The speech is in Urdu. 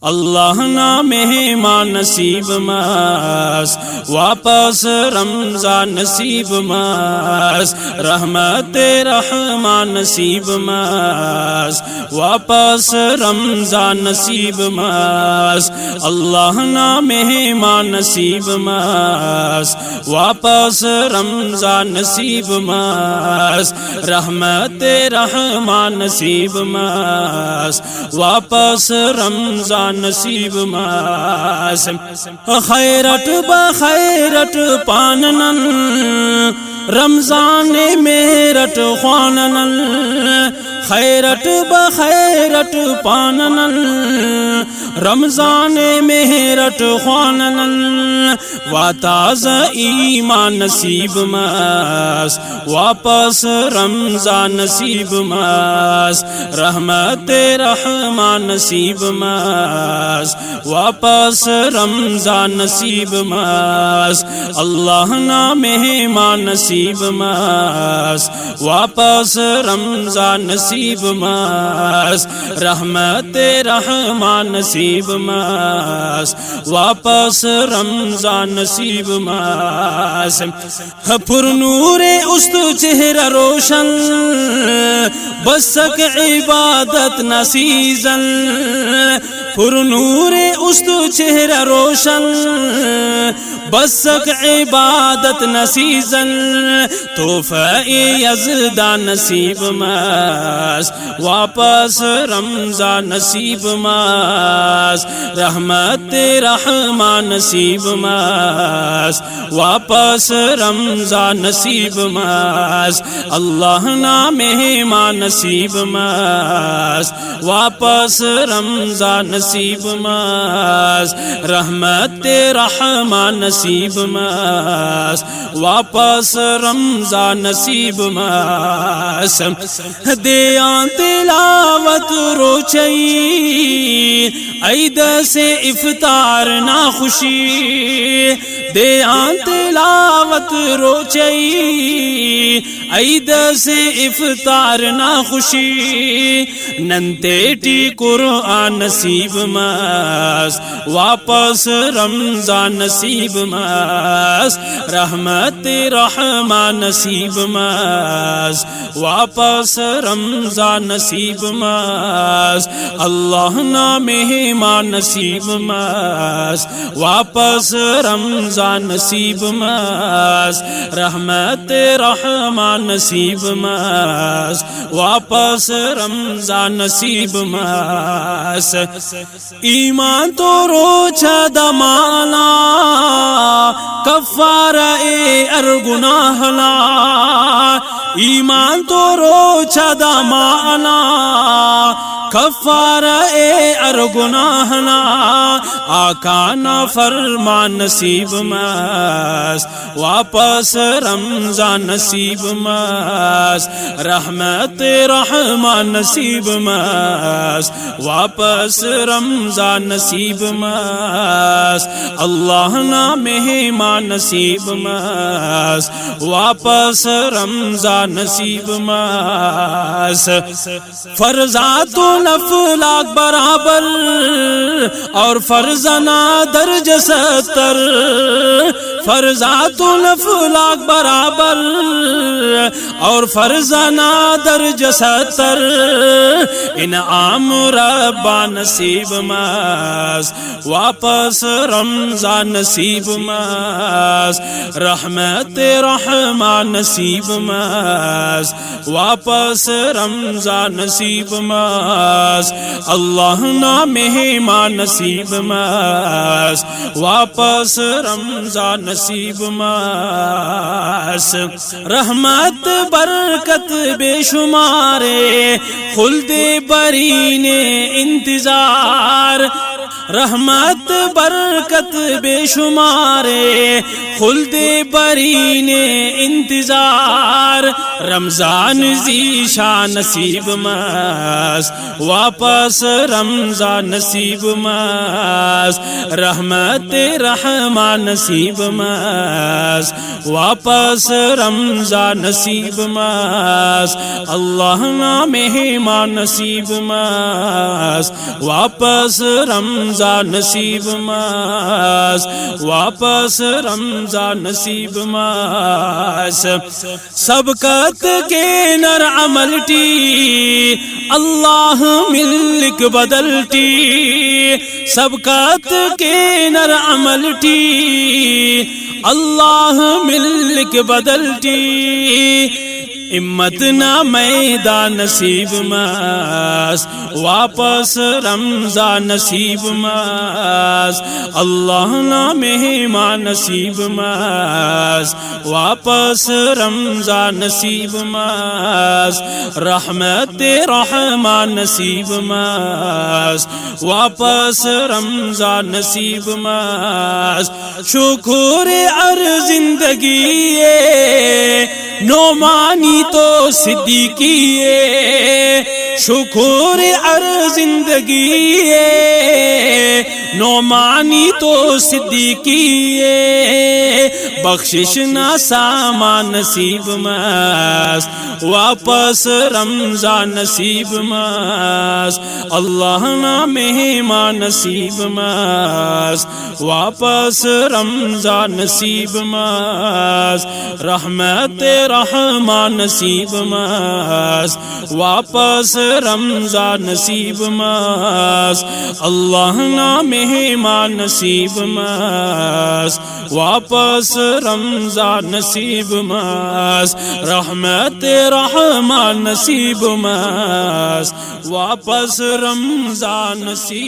اللہ نا مہمان نصیب ماس واپس رمضان نصیب ماس رحمت رحمان نصیب ماس واپس رمضان نصیب ماس اللہ نا مہمان نصیب ماس واپس رمضان نصیب ماس رحمت رحمان نصیب ماس واپس رمضان نصیب ماس خیرت بخیرت پاننن رمضان میرت خواننن خیرت بخیرت پاننن رمضان میرت خواننن واتاز ایمان نصیب ماس واپس رمضان نصیب ماس رحمت رحمان نصیب ماس واپس رمضان نصیب ماس اللہ نا مہمان نصیب ماس واپس رمضان نصیب ماس رحمت رحمان نصیب ماس واپس رمضان نصیب ماس پر نور است چہرہ روشن بسک عبادت نسیزن پر نور است چہرہ روشن بسک عبادت نسیزن تحفہ یزدان نصیب ماس واپس رمضان نصیب ماس رحمت رحمان نصیب ماس واپس رمضان نصیب ماس اللہ نا مہمان نصیب ماس واپس رمضان نصیب ماس رحمت رحمان نصیب ماس واپس رمضان نصیب ماس دیاں تلاوت روچئی عید سے افطار نا خوشی دیاں تلاوت روچئی عید سے افطار نا خوشی ننتیٹی قرآن نصیب ماس واپس رمضان نصیب ماس رحمت رحمان نصیب ماس واپس رمضان نصیب ماس اللہ نا مہمان نصیب ماس واپس رمضان نصیب ماس رحمت رحمان نصیب ماس واپس رمضان نصیب ماس ایمان تو روچا دمانا کفارہ ارگناہلا ایمان تو روچا دمانا کفارہ ارگناہنا آقا نا فرمان نصیب ماس واپس رمضان نصیب ماس رحمت رحمان نصیب ماس واپس رمضان نصیب ماس اللہ نا مہمان نصیب ماس واپس رمضان نصیب ماس فرضات و نفلاک برابر اور فرزنا درج 70 فرضات و نفلاک برابر اور فرزنا درج 70 انعام ربا نصیب ماس واپس رمضان نصیب ماس رحمت رحمان نصیب ماس واپس رمضان نصیب ماس اللہ نا مہمان نصیب ماس واپس رمضان نصیب ماس رحمت برکت بے شمارے خلد برین انتظار رحمت برکت بے شمارے خلد برین انتظار رمضان ذیشان نصیب ماس واپس رمضان نصیب ماس رحمت رحمان نصیب ماس واپس رمضان نصیب ماس اللہ مہمان نصیب ماس واپس رمضان نصیب ماس واپس رمضان نصیب ماس سبقت کے نر عمل ٹی اللہ ملک بدلٹی سبقت کے نر عمل ٹی اللہ ملک بدلٹی امت نہ میدان نصیب ماس واپس رمضان نصیب ماس اللہ نہ مہمان نصیب ماس واپس رمضان نصیب ماس رحمت رحمان نصیب ماس واپس رمضان نصیب ماس شکر ار زندگی نعمانی تو صدیقی شکر ار زندگی نعمانی تو صدیقی بخشش نہ سامان نصیب ماس واپس رمضان نصیب ماس اللہ نہ مہمان نصیب ماس واپس رمضان نصیب ماس رحمت رحمان نصیب ماس واپس رمضان نصیب ماس اللہ نہ مہمان نصیب ماس واپس رمضان نصیب ماس رحمت رحمان نصیب ماس واپس رمضان نصیب